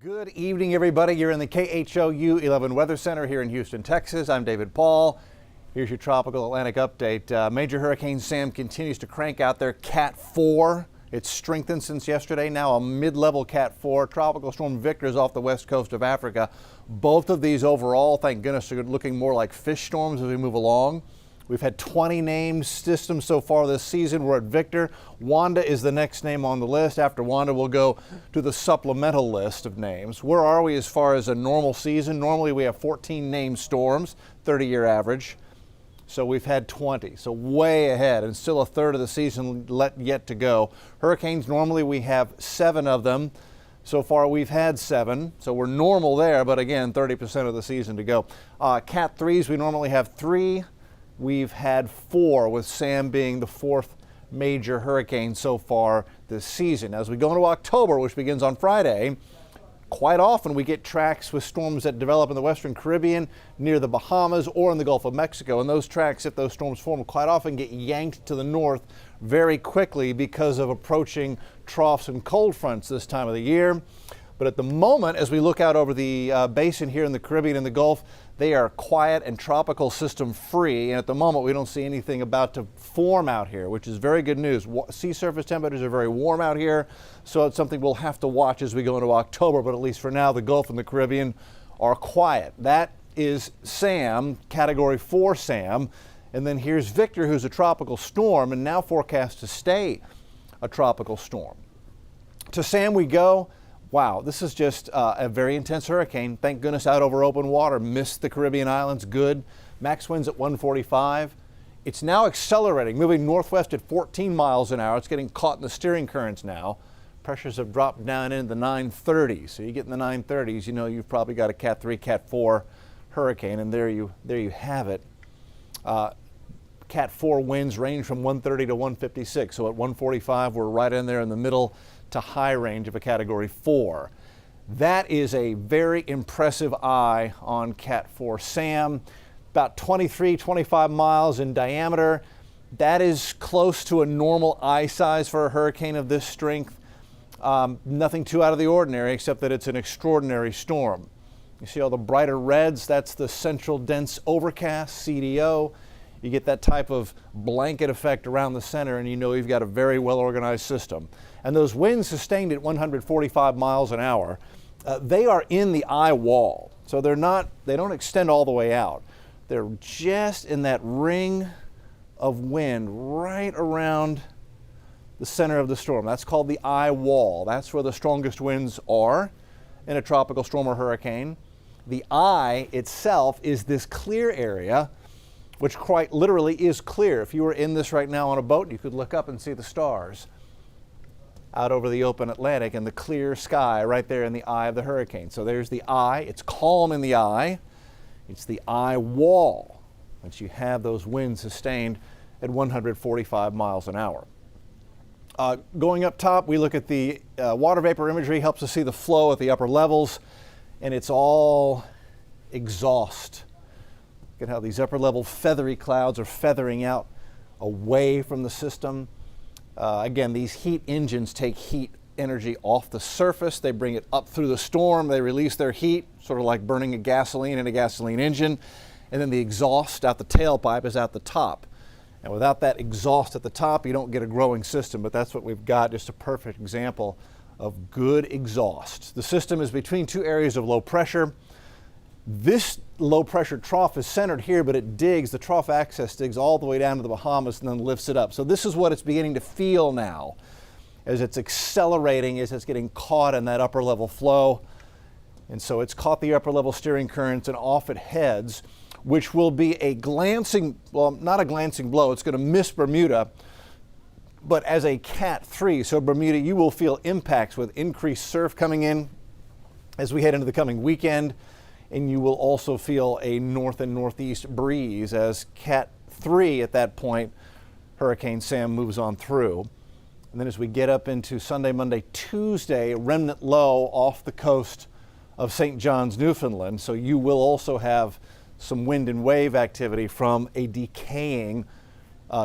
Good evening, everybody. You're in the KHOU 11 Weather Center here in Houston, Texas. I'm David Paul. Here's your Tropical Atlantic update. Major Hurricane Sam continues to crank out their Cat 4. It's strengthened since yesterday, now a mid-level Cat 4. Tropical Storm Victor is off the west coast of Africa. Both of these overall, thank goodness, are looking more like fish storms as we move along. We've had 20 named systems so far this season. We're at Victor. Wanda is the next name on the list. After Wanda, we'll go to the supplemental list of names. Where are we as far as a normal season? Normally we have 14 named storms, 30-year average. So we've had 20, so way ahead, and still a third of the season yet to go. Hurricanes, normally we have 7 of them. So far we've had 7, so we're normal there, but again, 30% of the season to go. Cat 3s, we normally have 3. We've had 4, with Sam being the 4th major hurricane so far this season. As we go into October, which begins on Friday, quite often we get tracks with storms that develop in the Western Caribbean, near the Bahamas, or in the Gulf of Mexico. And those tracks, if those storms form, quite often get yanked to the north very quickly because of approaching troughs and cold fronts this time of the year. But at the moment, as we look out over the basin here in the Caribbean and the Gulf, they are quiet and tropical system free. And at the moment, we don't see anything about to form out here, which is very good news. Sea surface temperatures are very warm out here, so it's something we'll have to watch as we go into October. But at least for now, the Gulf and the Caribbean are quiet. That is Sam, Category 4 Sam. And then here's Victor, who's a tropical storm and now forecast to stay a tropical storm. To Sam we go. Wow, this is just a very intense hurricane. Thank goodness out over open water. Missed the Caribbean islands, good. Max winds at 145. It's now accelerating, moving northwest at 14 miles an hour. It's getting caught in the steering currents now. Pressures have dropped down into the 930s. So you get in the 930s, you know you've probably got a Cat 3, Cat 4 hurricane, and there you have it. Cat 4 winds range from 130 to 156. So at 145, we're right in there in the middle to high range of a Category 4. That is a very impressive eye on Cat 4 Sam, about 23, 25 miles in diameter. That is close to a normal eye size for a hurricane of this strength. Nothing too out of the ordinary, except that it's an extraordinary storm. You see all the brighter reds, that's the central dense overcast, CDO. You get that type of blanket effect around the center, and you know you've got a very well-organized system. And those winds sustained at 145 miles an hour, they are in the eye wall. So they don't extend all the way out. They're just in that ring of wind right around the center of the storm. That's called the eye wall. That's where the strongest winds are in a tropical storm or hurricane. The eye itself is this clear area, which quite literally is clear. If you were in this right now on a boat, you could look up and see the stars out over the open Atlantic and the clear sky right there in the eye of the hurricane. So there's the eye. It's calm in the eye. It's the eye wall, once you have those winds sustained at 145 miles an hour. Going up top, we look at the water vapor imagery, helps us see the flow at the upper levels, and it's all exhaust. Look at how these upper level feathery clouds are feathering out away from the system. Again, these heat engines take heat energy off the surface. They bring it up through the storm. They release their heat, sort of like burning a gasoline in a gasoline engine. And then the exhaust out the tailpipe is at the top. And without that exhaust at the top, you don't get a growing system. But that's what we've got, just a perfect example of good exhaust. The system is between 2 areas of low pressure. This low pressure trough is centered here, but it digs, the trough axis digs all the way down to the Bahamas and then lifts it up. So this is what it's beginning to feel now as it's accelerating, as it's getting caught in that upper level flow. And so it's caught the upper level steering currents and off it heads, which will be a glancing, well, not a glancing blow, it's going to miss Bermuda, but as a Cat 3. So Bermuda, you will feel impacts with increased surf coming in as we head into the coming weekend. And you will also feel a north and northeast breeze as Cat 3 at that point, Hurricane Sam moves on through. And then as we get up into Sunday, Monday, Tuesday, a remnant low off the coast of St. John's, Newfoundland. So you will also have some wind and wave activity from a decaying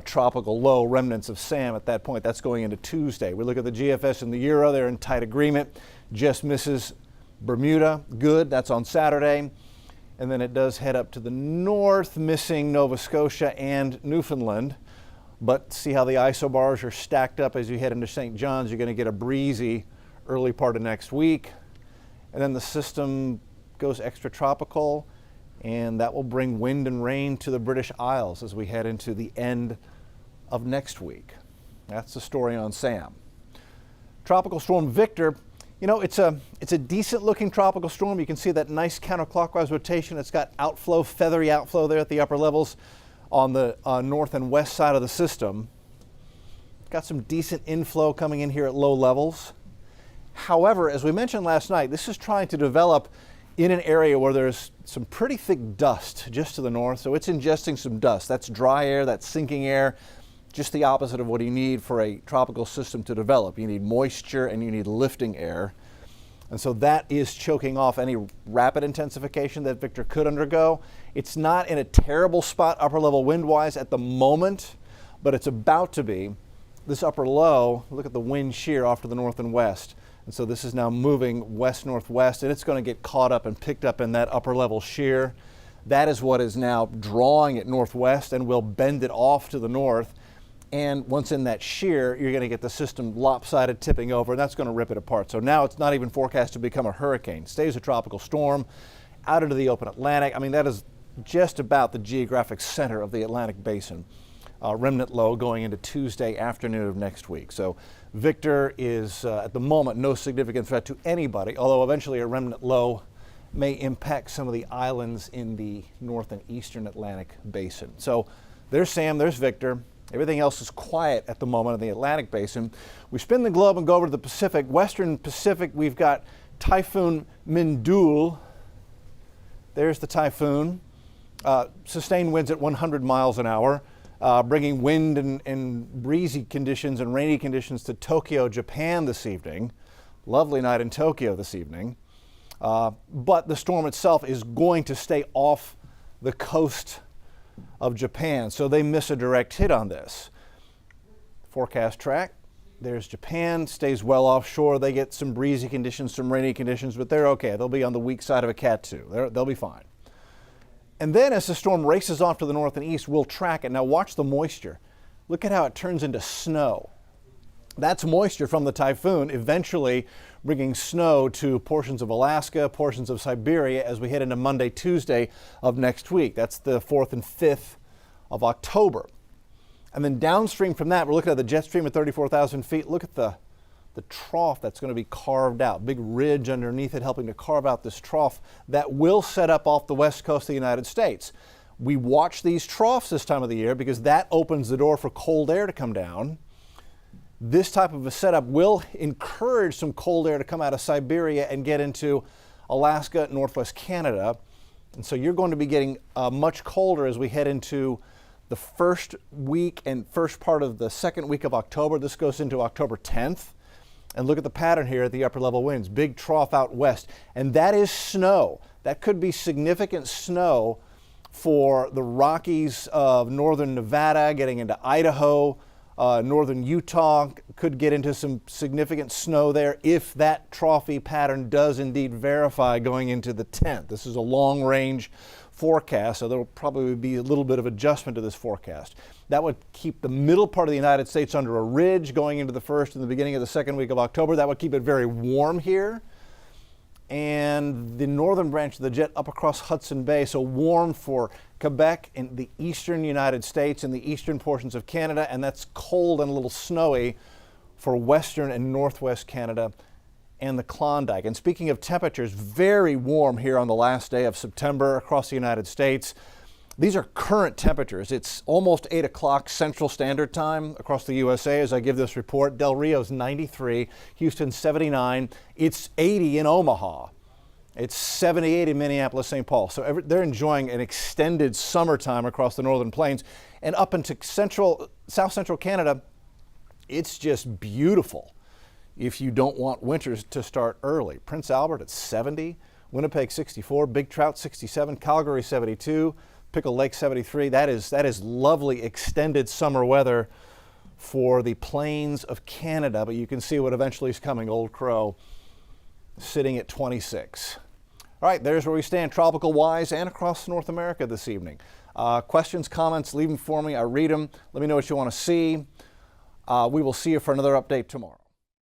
tropical low, remnants of Sam at that point. That's going into Tuesday. We look at the GFS and the Euro, they're in tight agreement, just misses Bermuda, good, that's on Saturday. And then it does head up to the north, missing Nova Scotia and Newfoundland. But see how the isobars are stacked up as you head into St. John's. You're going to get a breezy early part of next week. And then the system goes extratropical, and that will bring wind and rain to the British Isles as we head into the end of next week. That's the story on Sam. Tropical storm Victor, you know, it's a decent looking tropical storm. You can see that nice counterclockwise rotation. It's got outflow, feathery outflow there at the upper levels on the north and west side of the system. Got some decent inflow coming in here at low levels. However, as we mentioned last night, this is trying to develop in an area where there's some pretty thick dust just to the north, so it's ingesting some dust. That's dry air, that's sinking air, just the opposite of what you need for a tropical system to develop. You need moisture and you need lifting air. And so that is choking off any rapid intensification that Victor could undergo. It's not in a terrible spot upper level wind-wise at the moment, but it's about to be. This upper low, look at the wind shear off to the north and west. And so this is now moving west-northwest, and it's going to get caught up and picked up in that upper level shear. That is what is now drawing it northwest and will bend it off to the north. And once in that shear, you're going to get the system lopsided, tipping over, and that's going to rip it apart. So now it's not even forecast to become a hurricane. Stays a tropical storm out into the open Atlantic. I mean, that is just about the geographic center of the Atlantic basin. Remnant low going into Tuesday afternoon of next week. So Victor is at the moment no significant threat to anybody, although eventually a remnant low may impact some of the islands in the north and eastern Atlantic basin. So there's Sam, there's Victor. Everything else is quiet at the moment in the Atlantic basin. We spin the globe and go over to the Pacific. Western Pacific, we've got Typhoon MINDULLE. There's the typhoon. Sustained winds at 100 miles an hour. Bringing wind and breezy conditions and rainy conditions to Tokyo, Japan this evening. Lovely night in Tokyo this evening. But the storm itself is going to stay off the coast of Japan, so they miss a direct hit on this. Forecast track, there's Japan, stays well offshore. They get some breezy conditions, some rainy conditions, but they're okay. They'll be on the weak side of a Cat 2. They'll be fine. And then as the storm races off to the north and east, we'll track it. Now watch the moisture. Look at how it turns into snow. That's moisture from the typhoon, eventually bringing snow to portions of Alaska, portions of Siberia as we head into Monday, Tuesday of next week. That's the 4th and 5th of October. And then downstream from that, we're looking at the jet stream at 34,000 feet. Look at the trough that's going to be carved out. Big ridge underneath it helping to carve out this trough that will set up off the west coast of the United States. We watch these troughs this time of the year because that opens the door for cold air to come down. This type of a setup will encourage some cold air to come out of Siberia and get into Alaska, northwest Canada. And so you're going to be getting much colder as we head into the first week and first part of the second week of October. This goes into October 10th. And look at the pattern here at the upper level winds. Big trough out west. And that is snow. That could be significant snow for the Rockies of northern Nevada, getting into Idaho. Northern Utah could get into some significant snow there if that trophy pattern does indeed verify going into the 10th. This is a long range forecast, so there will probably be a little bit of adjustment to this forecast. That would keep the middle part of the United States under a ridge going into the first and the beginning of the second week of October. That would keep it very warm here. And the northern branch of the jet up across Hudson Bay, so warm for Quebec in the eastern United States and the eastern portions of Canada, and that's cold and a little snowy for western and northwest Canada and the Klondike. And speaking of temperatures, very warm here on the last day of September across the United States. These are current temperatures. It's almost 8 o'clock Central Standard Time across the USA as I give this report. Del Rio's 93, Houston 79. It's 80 in Omaha. It's 78 in Minneapolis, St. Paul. So they're enjoying an extended summertime across the northern plains. And up into south central Canada, it's just beautiful if you don't want winters to start early. Prince Albert at 70, Winnipeg 64, Big Trout 67, Calgary 72, Pickle Lake 73. That is lovely extended summer weather for the plains of Canada, but you can see what eventually is coming, Old Crow sitting at 26. All right, there's where we stand tropical-wise and across North America this evening. Questions, comments, leave them for me. I read them. Let me know what you want to see. We will see you for another update tomorrow.